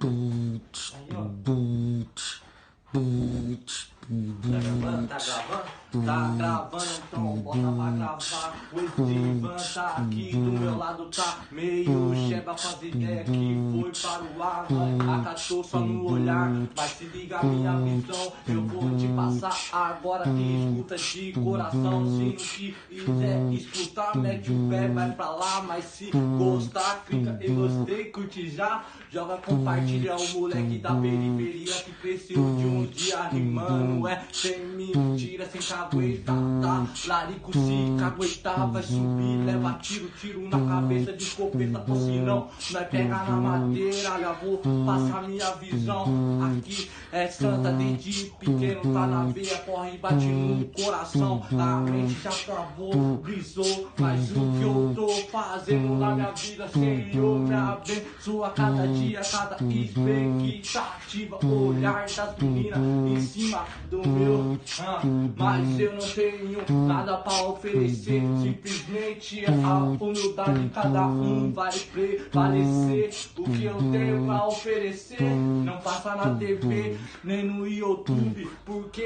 Aí, ó. Tá gravando? Tá gravando? Tá gravando, então bota pra gravar. O Estevan tá aqui do meu lado, tá meio cheba, faz ideia que foi para o ar. Acatou só no olhar, mas se liga a minha visão. Eu vou te passar agora que escuta de coração. Se não quiser escutar, mete o pé, vai pra lá. Mas se gostar, clica em gostei, curte já. Joga, compartilha o moleque da periferia que cresceu de uns dias rimando. É sem mentira, sem cagueta, tá? Larico se caguetar, vai subir, leva tiro, tiro na cabeça de escopeta. Ou se não, nós pega na madeira, já vou passar minha visão. Aqui é santa, desde pequeno tá na veia, corre e bate no coração. A mente já travou, brisou, mas o que eu tô fazendo na minha vida, Senhor, me abençoa cada dia, cada expectativa, olhar das meninas em cima do meu, mas eu não tenho nada pra oferecer, simplesmente a humildade, cada um vai prevalecer. O que eu tenho pra oferecer não passa na TV nem no YouTube, porque